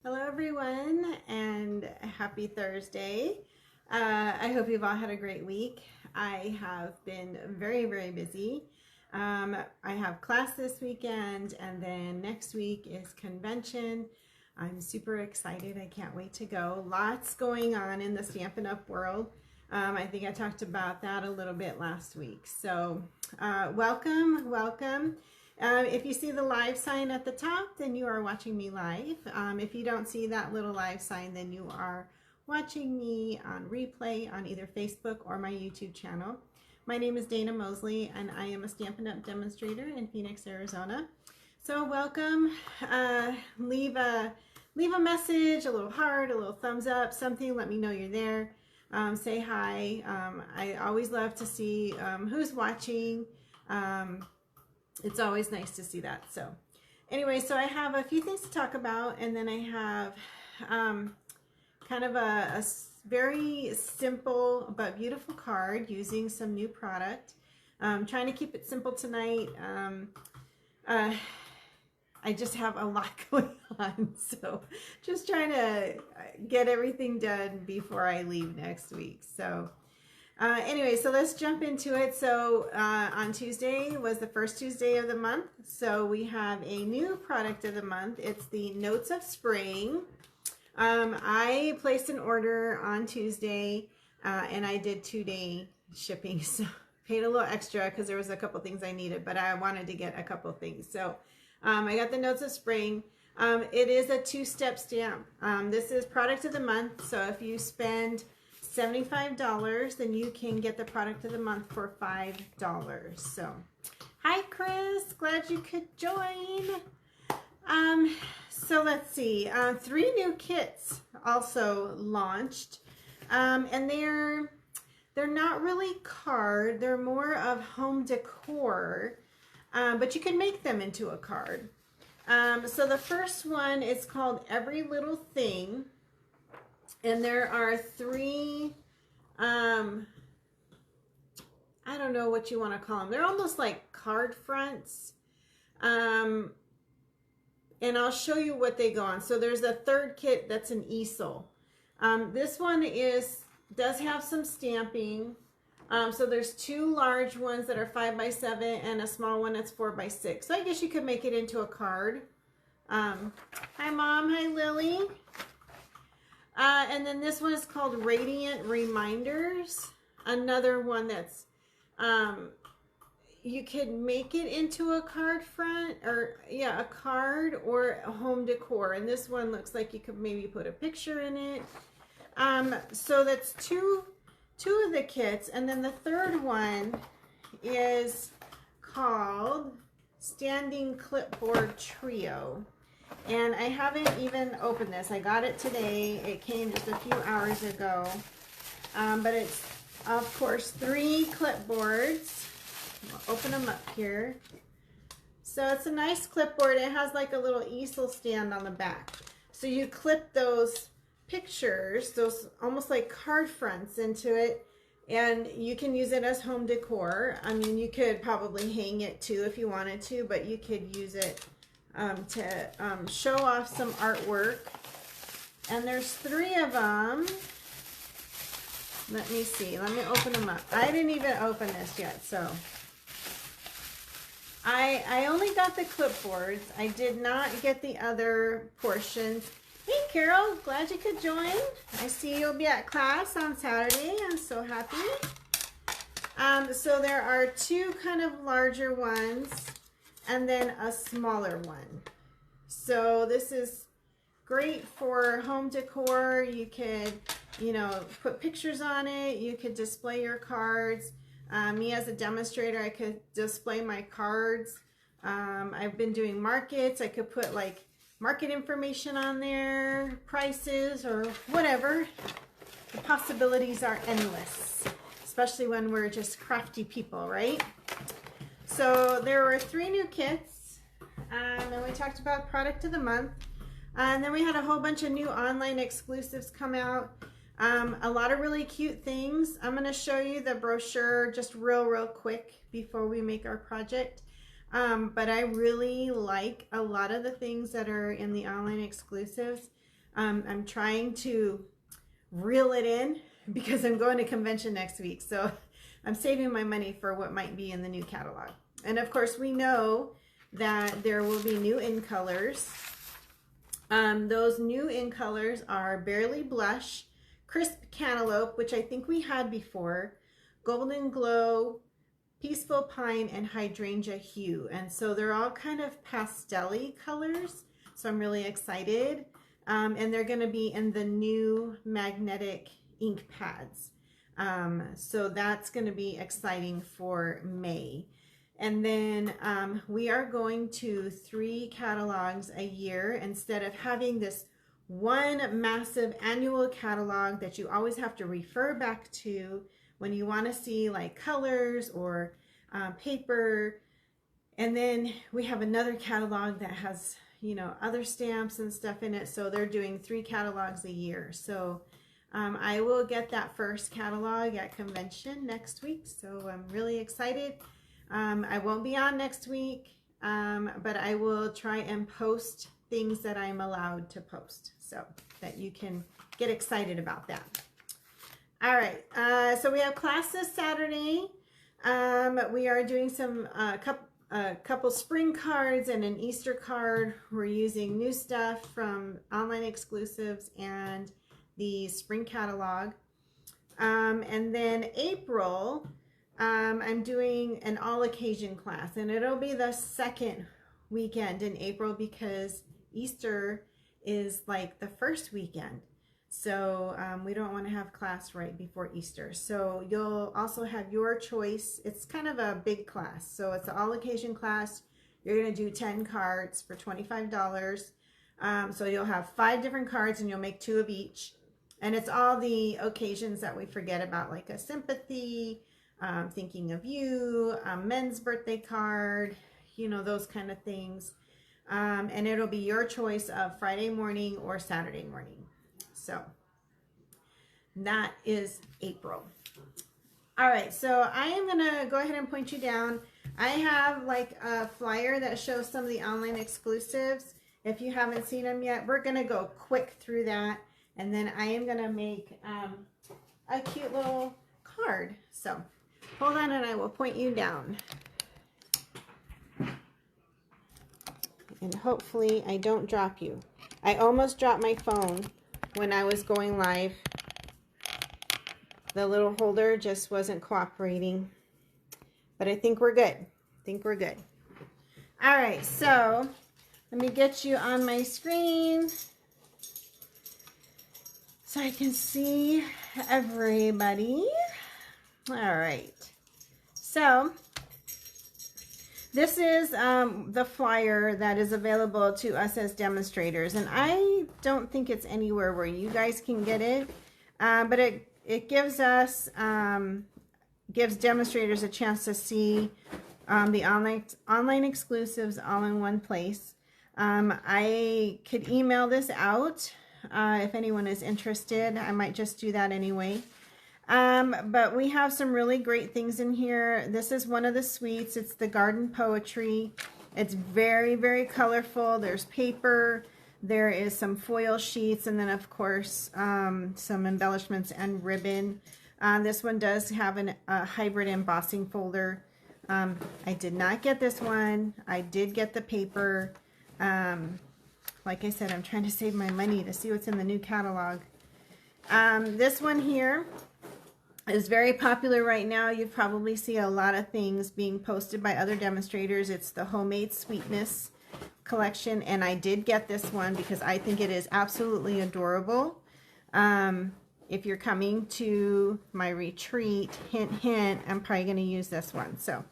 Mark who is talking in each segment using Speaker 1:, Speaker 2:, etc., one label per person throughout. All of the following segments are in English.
Speaker 1: Hello everyone and happy Thursday. I hope you've all had a great week. I have been very busy. I have class this weekend and then next week is convention. I'm super excited. I can't wait to go. Lots going on in the Stampin' Up! World. I think I talked about that a little bit last week. So welcome. If you see the live sign at the top, then you are watching me live. If you don't see that little live sign, then you are watching me on replay on either Facebook or my YouTube channel. My name is Dana Mosley, and I am a Stampin' Up! Demonstrator in Phoenix, Arizona. So welcome. Leave a message, a little heart, a little thumbs up, something. Let me know you're there. Say hi. I always love to see who's watching. It's always nice to see that. So anyway, so I have a few things to talk about, and then I have kind of a very simple but beautiful card using some new product. Trying to keep it simple tonight. I just have a lot going on, so just trying to get everything done before I leave next week. So anyway, so let's jump into it. So on Tuesday was the first Tuesday of the month. So we have a new product of the month. It's the Notes of Spring. I placed an order on Tuesday and I did 2-day shipping. So paid a little extra because there was a couple things I needed, but I wanted to get a couple things. So I got the Notes of Spring. It is a 2-step stamp. This is product of the month. So if you spend $75, then you can get the product of the month for $5. So hi Chris, glad you could join. So let's see, 3 new kits also launched, and they're not really card, they're more of home decor, but you can make them into a card. So the first one is called Every Little Thing. And there are 3, I don't know what you want to call them. They're almost like card fronts. And I'll show you what they go on. So there's a third kit that's an easel. This one does have some stamping. So there's 2 large ones that are 5x7 and a small one that's 4x6. So I guess you could make it into a card. Hi Mom, hi Lily. And then this one is called Radiant Reminders. Another one that's, you could make it into a card front, or yeah, a card or a home decor. And this one looks like you could maybe put a picture in it. So that's two of the kits. And then the third one is called Standing Clipboard Trio. And I haven't even opened this. I got it today. It came just a few hours ago. But it's, of course, 3 clipboards. I'll open them up here. So it's a nice clipboard. It has like a little easel stand on the back. So you clip those pictures, those almost like card fronts into it. And you can use it as home decor. I mean, you could probably hang it too if you wanted to, but you could use it to show off some artwork. And there's 3 of them. Let me see. Let me open them up. I didn't even open this yet, so I only got the clipboards. I did not get the other portions. Hey Carol, glad you could join. I see you'll be at class on Saturday. I'm so happy. So there are 2 kind of larger ones and then a smaller one. So this is great for home decor. You could, you know, put pictures on it. You could display your cards. Me as a demonstrator, I could display my cards. I've been doing markets. I could put like market information on there, prices or whatever. The possibilities are endless, especially when we're just crafty people, right? So there were 3 new kits, and we talked about product of the month. And then we had a whole bunch of new online exclusives come out. A lot of really cute things. I'm going to show you the brochure just real quick before we make our project. But I really like a lot of the things that are in the online exclusives. I'm trying to reel it in because I'm going to convention next week. So I'm saving my money for what might be in the new catalog. And of course, we know that there will be new in colors. Those new in colors are Barely Blush, Crisp Cantaloupe, which I think we had before, Golden Glow, Peaceful Pine, and Hydrangea Hue. And so they're all kind of pastel-y colors. So I'm really excited. And they're going to be in the new magnetic ink pads. So that's going to be exciting for May. And then we are going to 3 catalogs a year instead of having this one massive annual catalog that you always have to refer back to when you want to see like colors or paper. And then we have another catalog that has, you know, other stamps and stuff in it. So they're doing 3 catalogs a year. So I will get that first catalog at convention next week. So I'm really excited. I won't be on next week, but I will try and post things that I'm allowed to post so that you can get excited about that. All right, so we have class this Saturday. We are doing some couple spring cards and an Easter card. We're using new stuff from online exclusives and the spring catalog. And then April, I'm doing an all occasion class, and it'll be the second weekend in April because Easter is like the first weekend. So we don't want to have class right before Easter. So you'll also have your choice. It's kind of a big class. So it's an all occasion class. You're going to do 10 cards for $25. So you'll have 5 different cards and you'll make 2 of each. And it's all the occasions that we forget about, like a sympathy, thinking of you, a men's birthday card, you know, those kind of things. And it'll be your choice of Friday morning or Saturday morning. So that is April. All right, so I am gonna go ahead and point you down. I have like a flyer that shows some of the online exclusives. If you haven't seen them yet, we're gonna go quick through that. And then I am gonna make a cute little card. So hold on and I will point you down. And hopefully I don't drop you. I almost dropped my phone when I was going live. The little holder just wasn't cooperating. But I think we're good. All right, so let me get you on my screen so I can see everybody. All right, so this is the flyer that is available to us as demonstrators, and I don't think it's anywhere where you guys can get it, but it gives us gives demonstrators a chance to see the online exclusives all in one place. I could email this out if anyone is interested. I might just do that anyway. But we have some really great things in here. This is one of the suites. It's the garden poetry. It's very, very colorful. There's paper. There is some foil sheets. And then, of course, some embellishments and ribbon. This one does have a hybrid embossing folder. I did not get this one. I did get the paper. Like I said, I'm trying to save my money to see what's in the new catalog. This one here is very popular right now. You probably see a lot of things being posted by other demonstrators. It's the Homemade Sweetness collection, and I did get this one because I think it is absolutely adorable. If you're coming to my retreat, hint, hint, I'm probably going to use this one. So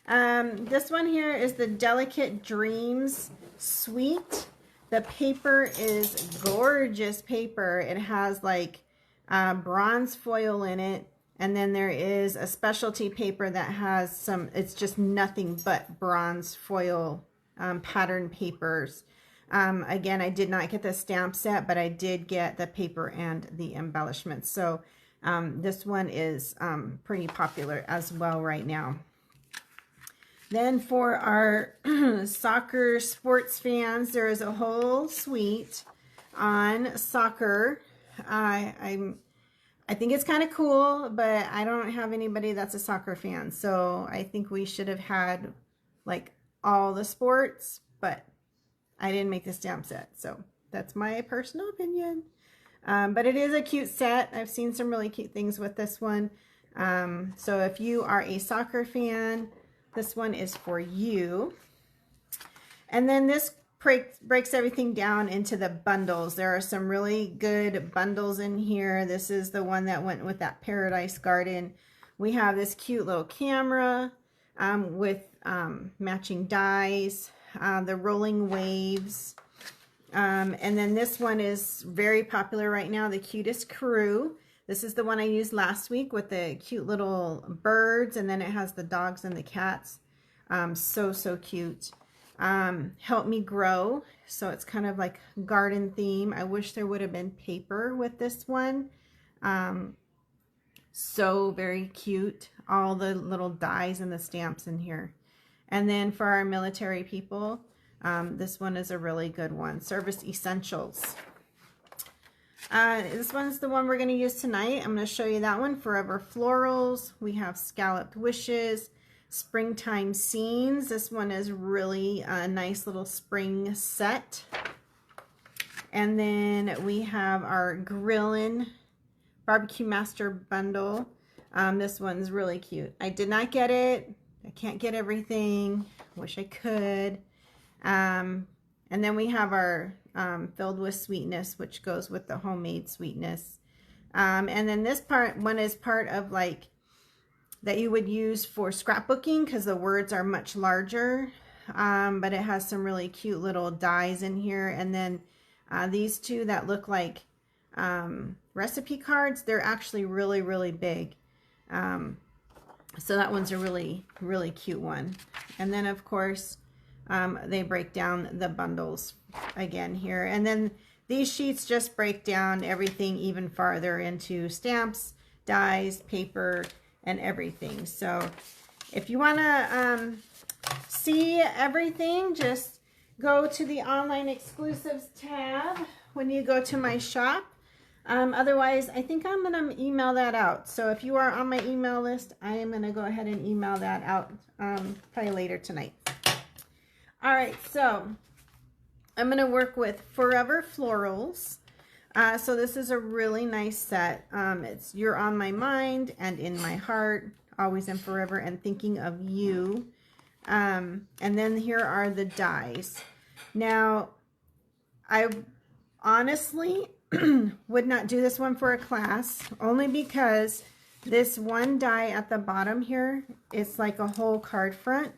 Speaker 1: this one here is the Delicate Dreams Suite. The paper is gorgeous paper. It has like bronze foil in it, and then there is a specialty paper that has some, it's just nothing but bronze foil pattern papers. Again, I did not get the stamp set, but I did get the paper and the embellishments. So this one is pretty popular as well right now. Then for our soccer sports fans, there is a whole suite on soccer. I think it's kind of cool, but I don't have anybody that's a soccer fan. So I think we should have had like all the sports, but I didn't make the stamp set. So that's my personal opinion. But it is a cute set. I've seen some really cute things with this one. So if you are a soccer fan, this one is for you. And then this breaks everything down into the bundles. There are some really good bundles in here. This is the one that went with that Paradise Garden. We have this cute little camera with matching dies, the rolling waves. And then this one is very popular right now, the Cutest Crew. This is the one I used last week with the cute little birds, and then it has the dogs and the cats. So cute. Help Me Grow. So it's kind of like garden theme. I wish there would have been paper with this one. So very cute. All the little dies and the stamps in here. And then for our military people, this one is a really good one. Service Essentials. This one's the one we're going to use tonight. I'm going to show you that one. Forever Florals. We have Scalloped Wishes. Springtime Scenes. This one is really a nice little spring set. And then we have our Grillin' Barbecue Master Bundle. This one's really cute. I did not get it. I can't get everything. Wish I could. And then we have our Filled with Sweetness, which goes with the homemade sweetness. And then this one is part of like that you would use for scrapbooking because the words are much larger. But it has some really cute little dies in here. And then these two that look like recipe cards, they're actually really big. So that one's a really cute one. And then of course they break down the bundles again here. And then these sheets just break down everything even farther into stamps, dies, paper, and everything. So if you want to see everything, just go to the online exclusives tab when you go to my shop. Otherwise, I think I'm going to email that out. So if you are on my email list, I am going to go ahead and email that out probably later tonight. All right, so I'm going to work with Forever Florals. So this is a really nice set. It's You're on My Mind and In My Heart, Always and Forever, and Thinking of You. And then here are the dies. Now, I honestly would not do this one for a class, only because this one die at the bottom here, it's like a whole card front.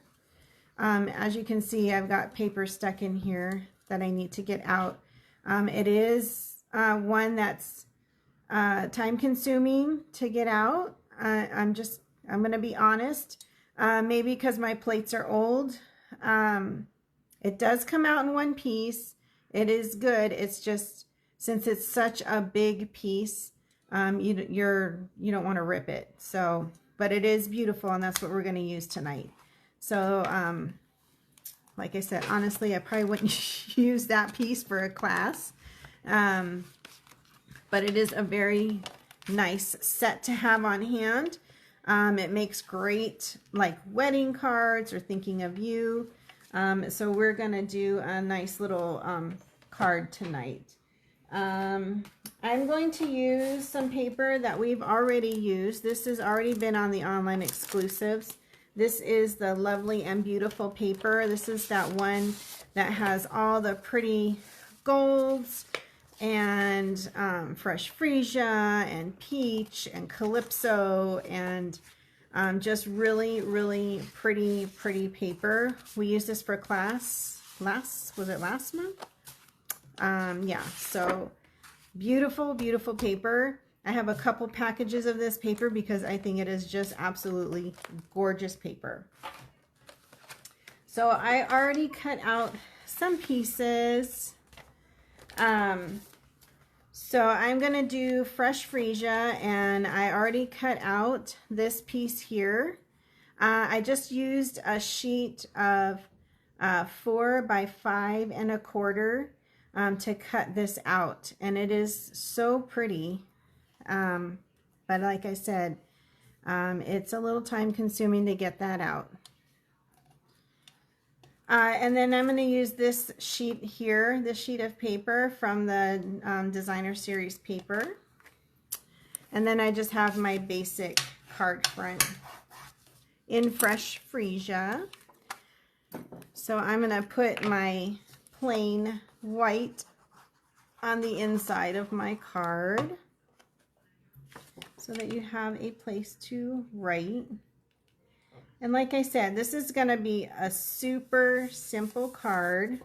Speaker 1: As you can see, I've got paper stuck in here that I need to get out. It is one that's time consuming to get out. I'm going to be honest. Maybe because my plates are old. It does come out in one piece. It is good. It's just, since it's such a big piece, you don't want to rip it. So, but it is beautiful, and that's what we're going to use tonight. So, like I said, honestly, I probably wouldn't use that piece for a class. But it is a very nice set to have on hand. It makes great, like, wedding cards or Thinking of You. So we're going to do a nice little card tonight. I'm going to use some paper that we've already used. This has already been on the online exclusives. This is the Lovely and Beautiful paper. This is that one that has all the pretty golds and Fresh Freesia and Peach and Calypso and just really pretty paper. We used this for class was it last month? Yeah, so beautiful paper. I have a couple packages of this paper because I think it is just absolutely gorgeous paper. So I already cut out some pieces. So I'm going to do Fresh Freesia, and I already cut out this piece here. I just used a sheet of 4 by 5 1/4 to cut this out, and it is so pretty. But like I said, it's a little time consuming to get that out. And then I'm going to use this sheet here, this sheet of paper from the Designer Series paper. And then I just have my basic card front in fresh freesia. So I'm going to put my plain white on the inside of my card so that you have a place to write. And like I said, this is going to be a super simple card,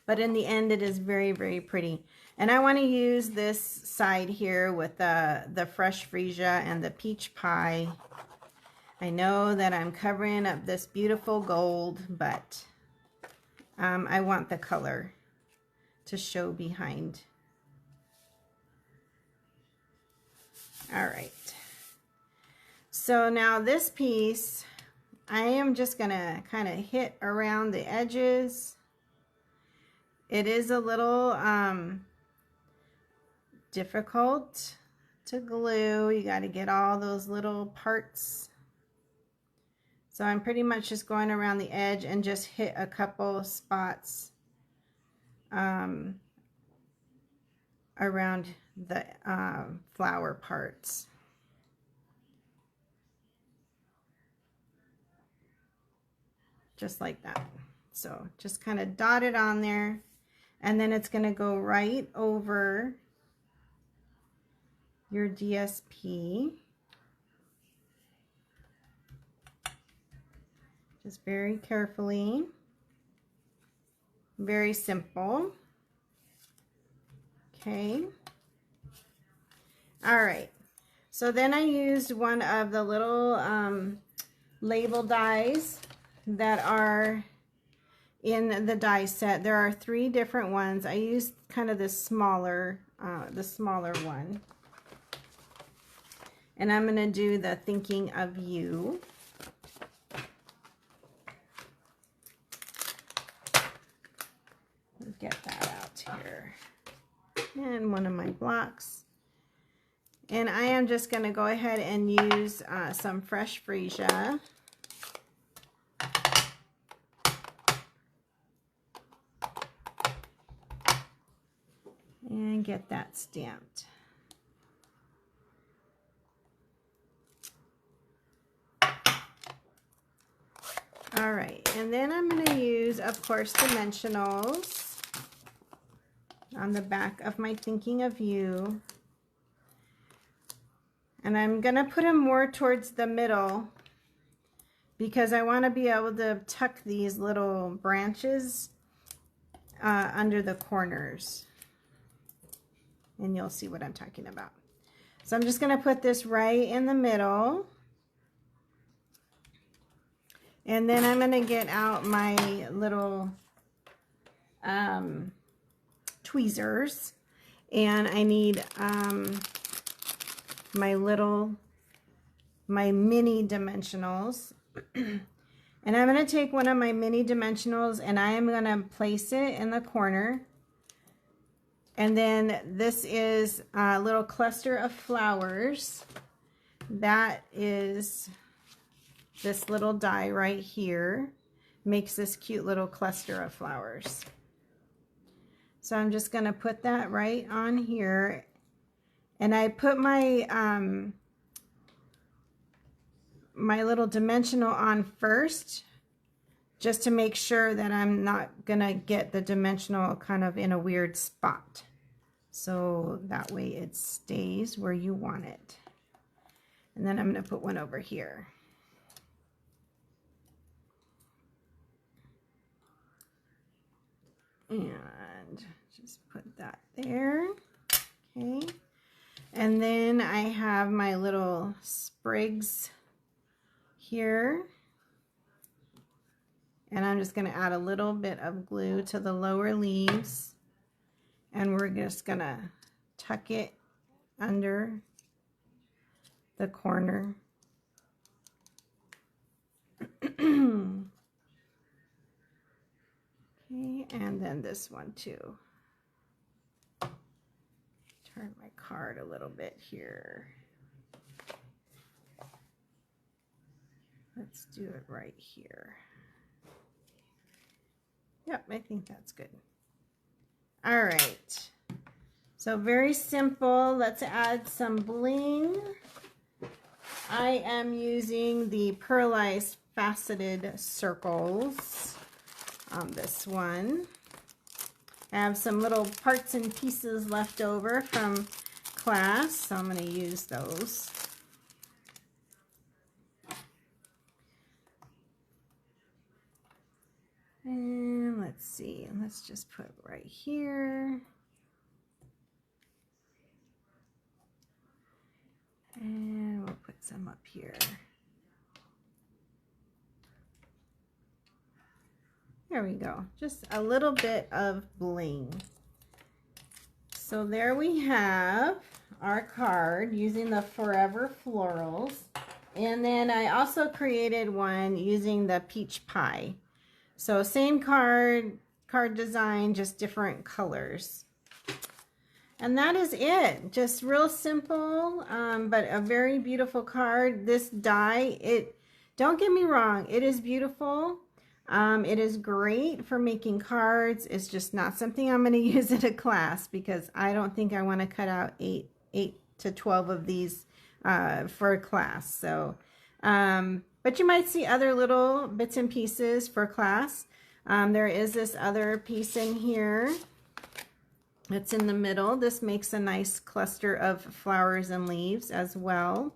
Speaker 1: but in the end it is very, very pretty. And I want to use this side here with the fresh freesia and the peach pie. I know that I'm covering up this beautiful gold, but I want the color to show behind. All right. So now this piece, I am just going to kind of hit around the edges. It is a little difficult to glue. You got to get all those little parts. So I'm pretty much just going around the edge and just hit a couple spots around the flower parts. Just like that. So just kind of dot it on there, and then it's going to go right over your DSP. Just very carefully. Very simple. Okay. All right. So then I used one of the little label dies that are in the die set. There are 3 different ones. I used kind of the smaller one. And I'm going to do the Thinking of You. Get that out here. And one of my blocks. And I am just going to go ahead and use some fresh freesia. And get that stamped. All right, and then I'm going to use, of course, dimensionals on the back of my Thinking of You. And I'm going to put them more towards the middle because I want to be able to tuck these little branches under the corners. And you'll see what I'm talking about. So I'm just going to put this right in the middle. And then I'm going to get out my little tweezers. And I need my mini dimensionals. And I'm going to take one of my mini dimensionals and I am going to place it in the corner. And then this is a little cluster of flowers. That is this little die right here. Makes this cute little cluster of flowers. So I'm just going to put that right on here. And I put my my little dimensional on first, just to make sure that I'm not going to get the dimensional kind of in a weird spot. So that way it stays where you want it. And then I'm going to put one over here. And just put that there. Okay. And then I have my little sprigs here. And I'm just going to add a little bit of glue to the lower leaves. And we're just going to tuck it under the corner. Okay, and then this one too. Turn my card a little bit here. Let's do it right here. Yep, I think that's good. All right. So very simple. Let's add some bling. I am using the pearlized faceted circles on this one. I have some little parts and pieces left over from class, so I'm going to use those. And let's see, let's just put right here. And we'll put some up here. There we go. Just a little bit of bling. So there we have our card using the Forever Florals. And then I also created one using the peach pie. So same card design, just different colors. And that is it. Just real simple, but a very beautiful card. This die, don't get me wrong, it is beautiful. It is great for making cards. It's just not something I'm going to use at a class because I don't think I want to cut out 8 to 12 of these for a class. So, but you might see other little bits and pieces for class. There is this other piece in here. It's in the middle. This makes a nice cluster of flowers and leaves as well.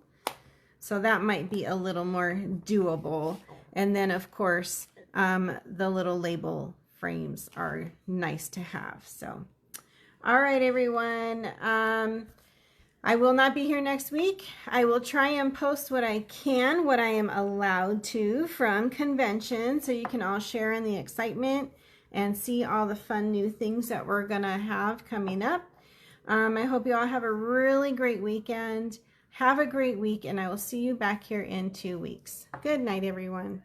Speaker 1: So that might be a little more doable. And then of course, the little label frames are nice to have. So, all right, everyone. I will not be here next week. I will try and post what I can, what I am allowed to from convention, so you can all share in the excitement and see all the fun new things that we're gonna have coming up. I hope you all have a really great weekend. Have a great week, and I will see you back here in 2 weeks. Good night, everyone.